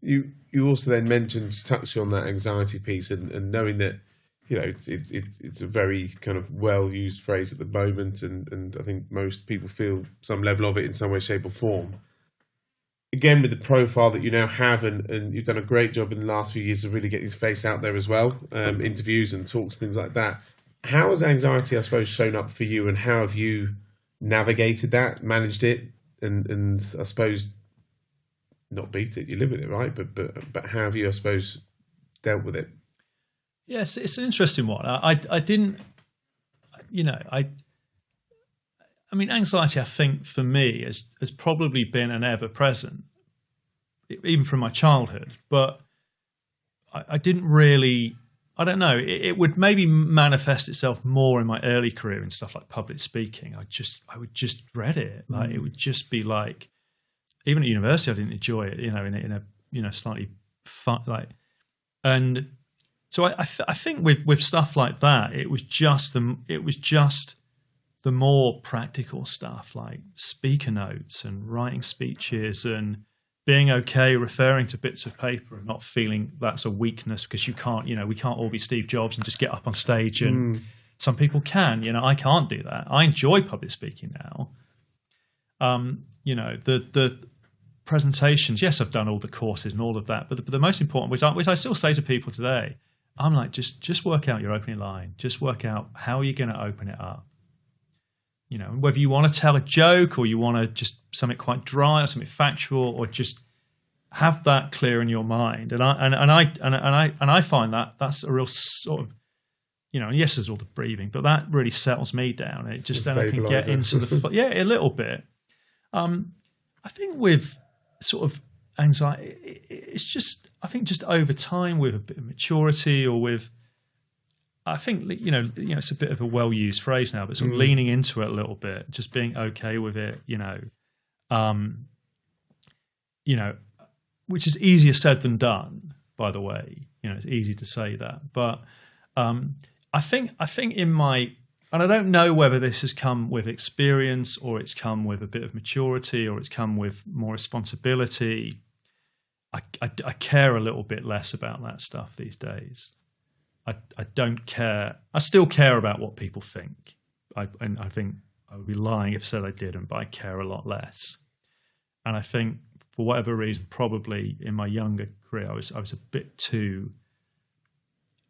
You also then touched on that anxiety piece and knowing that, you know, it's a very kind of well-used phrase at the moment, and I think most people feel some level of it in some way, shape or form. Again, with the profile that you now have, and you've done a great job in the last few years of really getting your face out there as well, interviews and talks, things like that. How has anxiety, I suppose, shown up for you, and how have you navigated that, managed it, and I suppose not beat it, you live with it, right? But how have you, I suppose, dealt with it? Yes, it's an interesting one. I didn't, you know, I mean, anxiety, I think for me has probably been an ever present, even from my childhood. But I didn't really, I don't know. It would maybe manifest itself more in my early career in stuff like public speaking. I would just dread it. Like it would just be like, even at university, I didn't enjoy it. You know, in a you know, slightly fun, like, and. So I think with stuff like that, it was just the more practical stuff, like speaker notes and writing speeches and being okay referring to bits of paper and not feeling that's a weakness, because you can't, you know, we can't all be Steve Jobs and just get up on stage, and some people can, you know, I can't do that. I enjoy public speaking now. You know, the presentations, yes, I've done all the courses and all of that, but the most important, which I still say to people today, I'm like, just work out your opening line. Just work out how you're going to open it up. You know, whether you want to tell a joke or you want to just something quite dry or something factual, or just have that clear in your mind. And I find that that's a real sort of, you know, and yes, there's all the breathing, but that really settles me down. It just then I can get into the a little bit. I think with sort of anxiety, it's just, I think just over time with a bit of maturity, or with, I think, you know, it's a bit of a well-used phrase now, but sort of leaning into it a little bit, just being okay with it, you know, which is easier said than done, by the way. You know, it's easy to say that, but I think in my, and I don't know whether this has come with experience, or it's come with a bit of maturity, or it's come with more responsibility. I care a little bit less about that stuff these days. I don't care. I still care about what people think. And I think I would be lying if I said I didn't, but I care a lot less. And I think for whatever reason, probably in my younger career, I was a bit too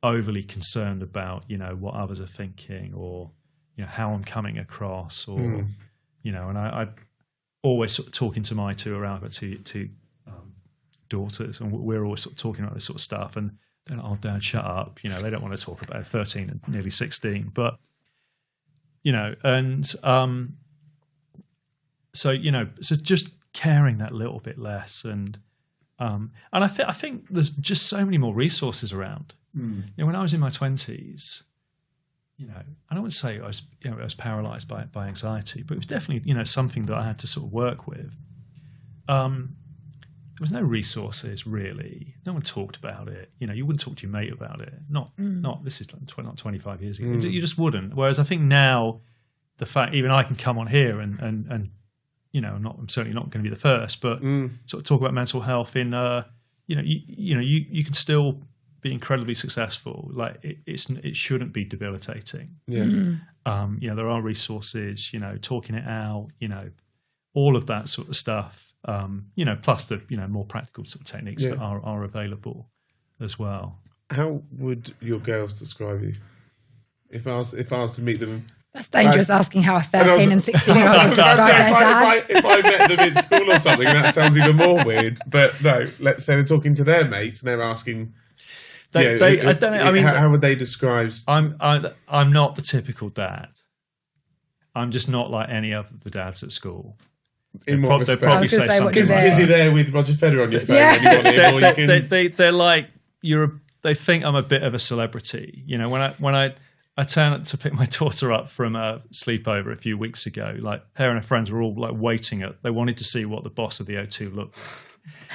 overly concerned about, you know, what others are thinking, or, you know, how I'm coming across, or, you know, and I always sort of talking to my two around, but two daughters, and we're always sort of talking about this sort of stuff, and they're like, "Oh, Dad, shut up!" You know, they don't want to talk about 13 and nearly 16, but you know, and so you know, so just caring that little bit less, and I think there's just so many more resources around. You know, when I was in my 20s, you know, I don't want to say I was paralyzed by anxiety, but it was definitely, you know, something that I had to sort of work with. There was no resources really. No one talked about it. You know, you wouldn't talk to your mate about it. Not this is not 25 years ago. You just wouldn't. Whereas I think now, the fact even I can come on here and you know, I'm certainly not going to be the first, but sort of talk about mental health in you know, you can still be incredibly successful. Like it shouldn't be debilitating. Yeah. You know, there are resources. You know, talking it out. You know, all of that sort of stuff. You know, plus the more practical sort of techniques that are available as well. How would your girls describe you? If I was to meet them. That's dangerous, asking how a 13 and 16-year-old would describe their dad. If I met them in school or something, that sounds even more weird. But no, let's say they're talking to their mates and they're asking. I don't know. I mean, how would they describe? I'm not the typical dad. I'm just not like any other the dads at school. In what respect? They'll probably say something. Is he there with Roger Federer on your phone? Yeah. They're like they think I'm a bit of a celebrity. You know, when I turned up to pick my daughter up from a sleepover a few weeks ago. Like her and her friends were all like waiting. They wanted to see what the boss of the O2 looked like.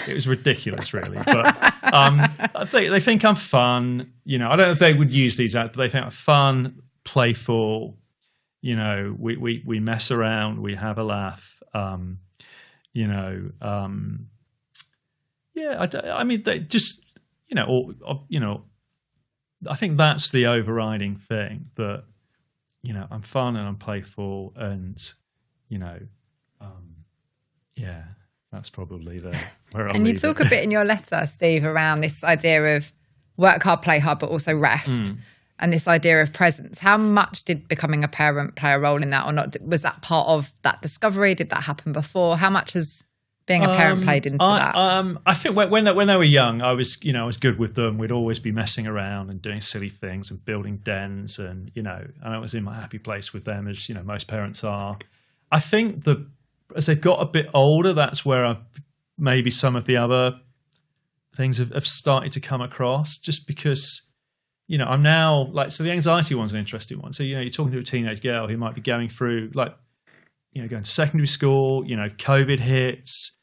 It was ridiculous, really. But they think I'm fun. You know, I don't know if they would use these out, but they think I'm fun, playful. You know, we mess around, we have a laugh. You know, yeah. I mean, they just I think that's the overriding thing, that, you know, I'm fun and I'm playful and, you know, yeah, that's probably where I'll And you leave talk it. a bit in your letter, Steve, around this idea of work hard, play hard, but also rest, and this idea of presence. How much did becoming a parent play a role in that or not? Was that part of that discovery? Did that happen before? How much has being a parent played into that? I think when they were young, I was good with them. We'd always be messing around and doing silly things and building dens, and I was in my happy place with them, as most parents are. I think as they got a bit older, that's where maybe some of the other things have started to come across. Just because I'm now so the anxiety one's an interesting one. So you're talking to a teenage girl who might be going through going to secondary school. COVID hits.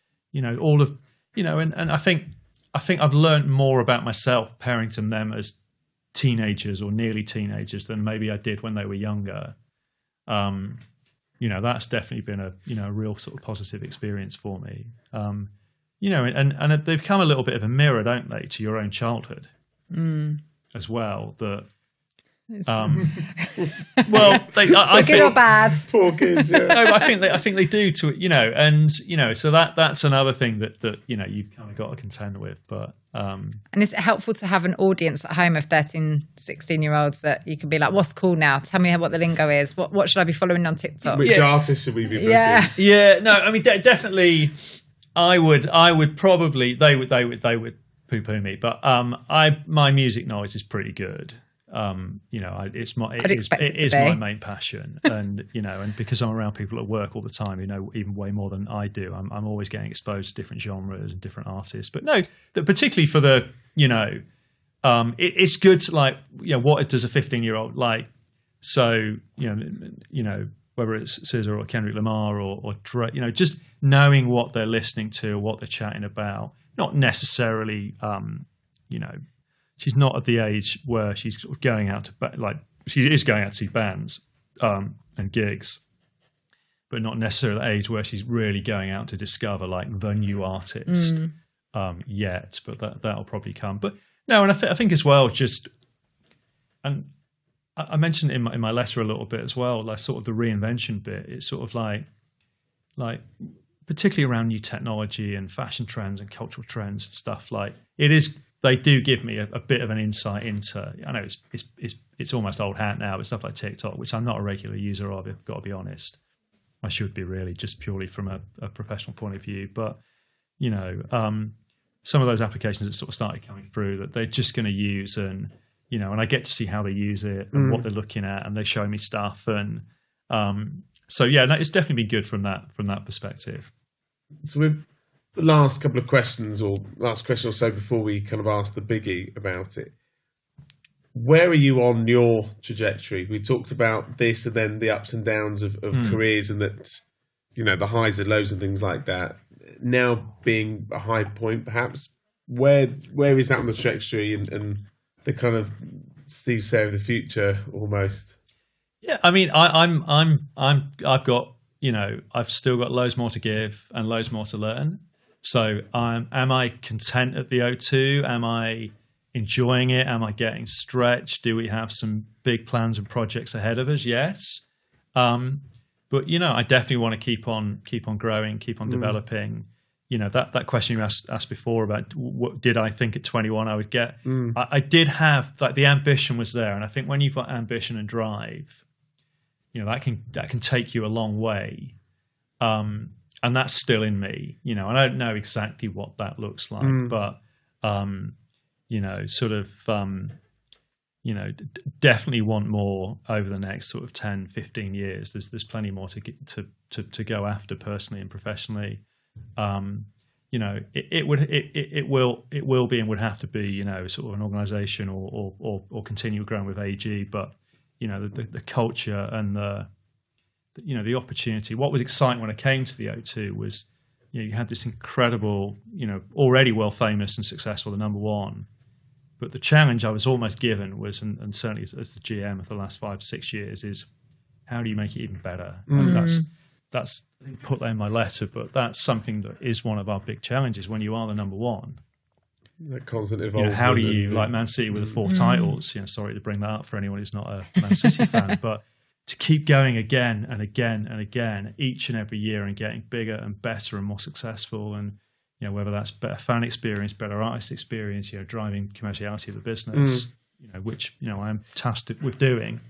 All of, and I think I've learned more about myself parenting them as teenagers or nearly teenagers than maybe I did when they were younger. That's definitely been a real sort of positive experience for me. And they've become a little bit of a mirror, don't they, to your own childhood as well. That well, I good or bad? Poor kids. Yeah. No, but I think they do to so that's another thing that you've kind of got to contend with. But and is it helpful to have an audience at home of 13, 16-year-olds that you can be like, what's cool now? Tell me what the lingo is. What should I be following on TikTok? Which artists should we be booking? Yeah. No, I mean definitely. I would probably they would poo-poo me, but my music knowledge is pretty good. It's my main passion, and and because I'm around people at work all the time, even way more than I do. I'm always getting exposed to different genres and different artists. But no, particularly for the it's good to what does a 15-year-old like? So whether it's SZA or Kendrick Lamar or Drake, just knowing what they're listening to, what they're chatting about, not necessarily she's not at the age where she's sort of going out to she is going out to see bands and gigs, but not necessarily the age where she's really going out to discover the new artist yet. But that'll probably come. But no, and I think as well, and I mentioned in my letter a little bit as well, sort of the reinvention bit. It's sort of like particularly around new technology and fashion trends and cultural trends and stuff. It is. They do give me a bit of an insight into. I know it's almost old hat now, but stuff like TikTok, which I'm not a regular user of. I've got to be honest. I should be really, just purely from a professional point of view. But some of those applications that sort of started coming through that they're just going to use, and and I get to see how they use it and what they're looking at, and they show me stuff, and so yeah, it's definitely been good from that perspective. So with the last couple of questions, or last question or so before we kind of ask the biggie about it, where are you on your trajectory? We talked about this and then the ups and downs of careers, and that, the highs and lows and things like that. Now being a high point, perhaps, where is that on the trajectory and the kind of Steve Say of the future almost? Yeah, I mean, I've got, I've still got loads more to give and loads more to learn. So am I content at the O2? Am I enjoying it? Am I getting stretched? Do we have some big plans and projects ahead of us? Yes. But, I definitely want to keep on growing, keep on developing. That question you asked before about what did I think at 21 I would get? I did have, like, the ambition was there. And I think when you've got ambition and drive, that can take you a long way. And that's still in me, and I don't know exactly what that looks like, but, definitely want more over the next sort of 10, 15 years. There's plenty more to go after personally and professionally. It will be and would have to be, sort of an organization or continue growing with AEG, but, the culture and the opportunity. What was exciting when I came to the O2 was, you had this incredible, already well famous and successful, the number one. But the challenge I was almost given was, and certainly as the GM of the last 5-6 years, is how do you make it even better? That's I didn't put that in my letter, but that's something that is one of our big challenges when you are the number one. That constant evolvement. How do you, like Man City with the 4 titles? Sorry to bring that up for anyone who's not a Man City fan, but to keep going again and again and again, each and every year, and getting bigger and better and more successful, and whether that's better fan experience, better artist experience, driving commerciality of the business, which I'm tasked with doing.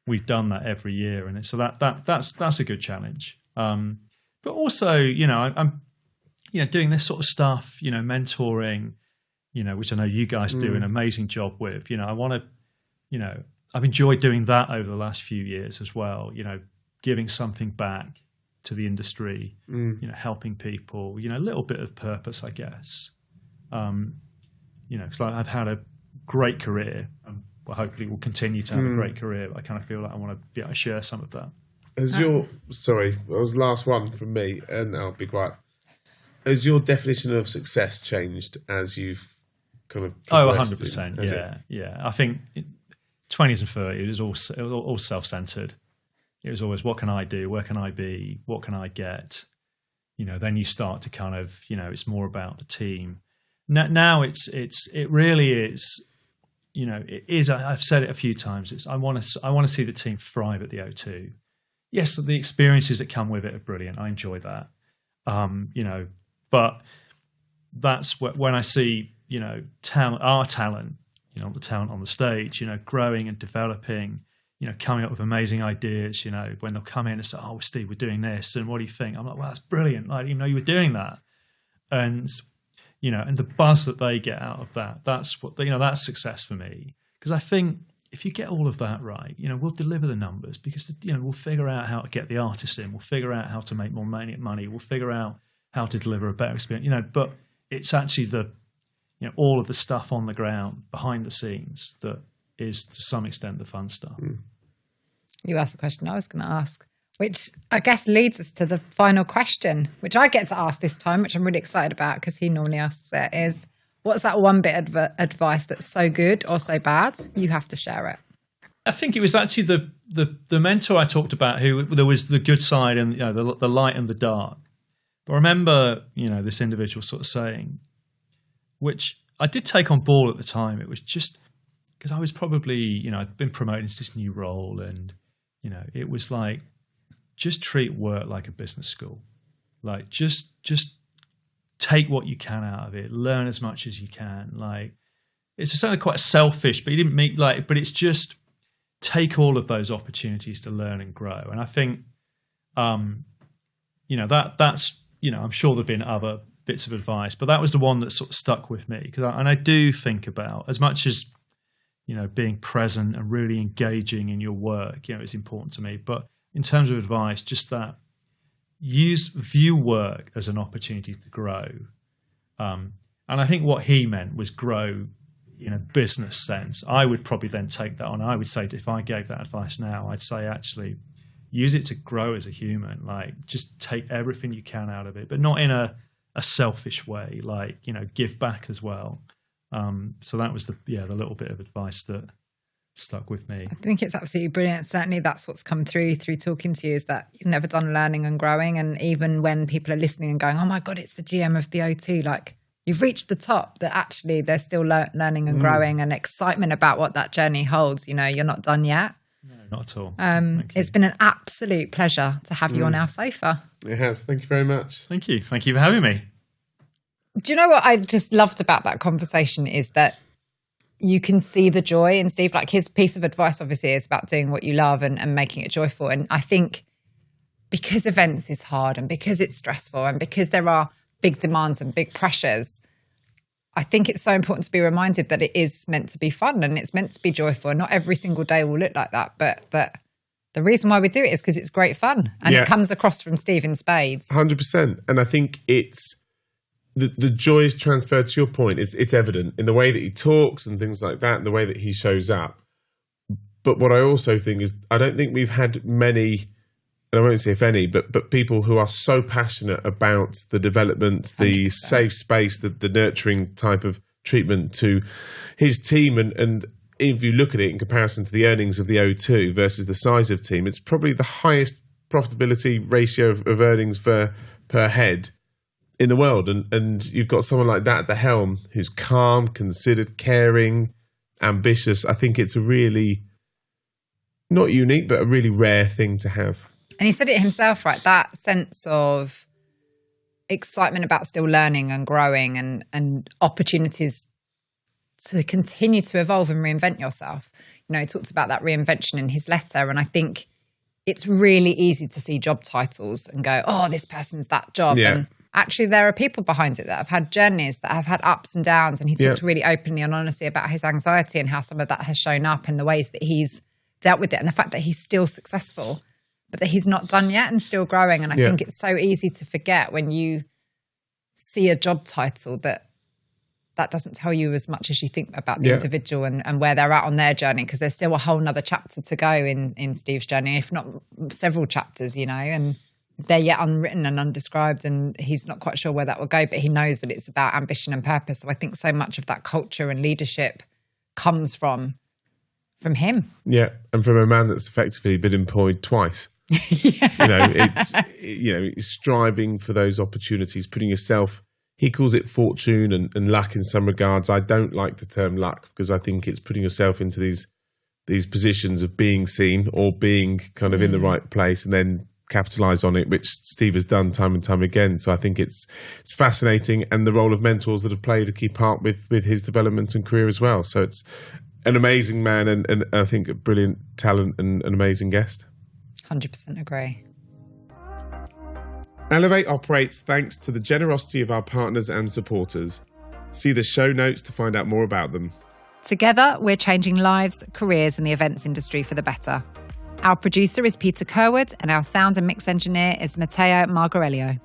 We've done that every year, and so that's a good challenge. But also, I'm doing this sort of stuff, mentoring, which I know you guys do an amazing job with. I want to, I've enjoyed doing that over the last few years as well, giving something back to the industry, helping people, a little bit of purpose, I guess. Because I've had a great career, and hopefully will continue to have a great career, but I kind of feel like I want to be able to share some of that. Sorry, that was the last one from me, and I'll be quiet. Has your definition of success changed as you've kind of... 100%, yeah. I think 20s and 30s, it was all self-centered. It was always, what can I do? Where can I be? What can I get? Then you start to kind of, it's more about the team. Now it really is, it is. I've said it a few times. I want to see the team thrive at the O2. Yes, the experiences that come with it are brilliant. I enjoy that. But that's when I see, our talent, the talent on the stage, growing and developing, coming up with amazing ideas, when they'll come in and say, oh, Steve, we're doing this. And what do you think? I'm like, well, that's brilliant. I didn't even know you were doing that. And, and the buzz that they get out of that, that's what, that's success for me. Because I think if you get all of that right, we'll deliver the numbers, because, we'll figure out how to get the artists in. We'll figure out how to make more money. We'll figure out how to deliver a better experience, but it's actually all of the stuff on the ground behind the scenes that is to some extent the fun stuff. You asked the question I was going to ask, which I guess leads us to the final question, which I get to ask this time, which I'm really excited about because he normally asks it, is what's that one bit of advice that's so good or so bad you have to share it? I think it was actually the mentor I talked about, who there was the good side and the light and the dark. But I remember this individual sort of saying, which I did take on board at the time. It was just because I was probably I'd been promoted into this new role, and it was like, just treat work like a business school. Like just take what you can out of it, learn as much as you can. Like it's certainly quite selfish, but you didn't mean but it's just take all of those opportunities to learn and grow. And I think that's I'm sure there've been other bits of advice, but that was the one that sort of stuck with me. And I do think about, as much as, being present and really engaging in your work, is important to me. But in terms of advice, just that view work as an opportunity to grow. And I think what he meant was grow in a business sense. I would probably then take that on. I would say, if I gave that advice now, I'd say actually use it to grow as a human. Like, just take everything you can out of it, but not in a selfish way. Like, give back as well. So that was the little bit of advice that stuck with me. I think it's absolutely brilliant. Certainly that's what's come through talking to you, is that you've never done learning and growing. And even when people are listening and going, oh my God, it's the GM of the O2, like, you've reached the top, that actually they're still learning and growing, and excitement about what that journey holds. You're not done yet. No, not at all. It's been an absolute pleasure to have you on our sofa. It has. Thank you very much. Thank you. Thank you for having me. Do you know what I just loved about that conversation is that you can see the joy in Steve. Like, his piece of advice obviously is about doing what you love and making it joyful. And I think because events is hard, and because it's stressful, and because there are big demands and big pressures, I think it's so important to be reminded that it is meant to be fun and it's meant to be joyful. And not every single day will look like that. But the reason why we do it is because it's great fun. And it comes across from Steve in spades. 100%. And I think it's the joy is transferred to your point. It's evident in the way that he talks and things like that, and the way that he shows up. But what I also think is, I don't think we've had many, and I won't say if any, but people who are so passionate about the development, the 100%. Safe space, the nurturing type of treatment to his team. And if you look at it in comparison to the earnings of the O2 versus the size of team, it's probably the highest profitability ratio of earnings per head in the world. And you've got someone like that at the helm who's calm, considered, caring, ambitious. I think it's a really, not unique, but a really rare thing to have. And he said it himself, right? That sense of excitement about still learning and growing and opportunities to continue to evolve and reinvent yourself. He talks about that reinvention in his letter. And I think it's really easy to see job titles and go, oh, this person's that job. Yeah. And actually there are people behind it that have had journeys, that have had ups and downs. And he talked really openly and honestly about his anxiety and how some of that has shown up in the ways that he's dealt with it, and the fact that he's still successful, but that he's not done yet and still growing. And I think it's so easy to forget when you see a job title that doesn't tell you as much as you think about the individual and where they're at on their journey, because there's still a whole nother chapter to go in Steve's journey, if not several chapters, and they're yet unwritten and undescribed, and he's not quite sure where that will go, but he knows that it's about ambition and purpose. So I think so much of that culture and leadership comes from him. Yeah, and from a man that's effectively been employed twice. It's striving for those opportunities, putting yourself, he calls it fortune and luck in some regards. I don't like the term luck, because I think it's putting yourself into these positions of being seen or being kind of in the right place and then capitalize on it, which Steve has done time and time again. So I think it's fascinating, and the role of mentors that have played a key part with his development and career as well. So it's an amazing man and I think a brilliant talent and an amazing guest. 100% agree. Elevate operates thanks to the generosity of our partners and supporters. See the show notes to find out more about them. Together, we're changing lives, careers and the events industry for the better. Our producer is Peter Kerwood and our sound and mix engineer is Matteo Magariello.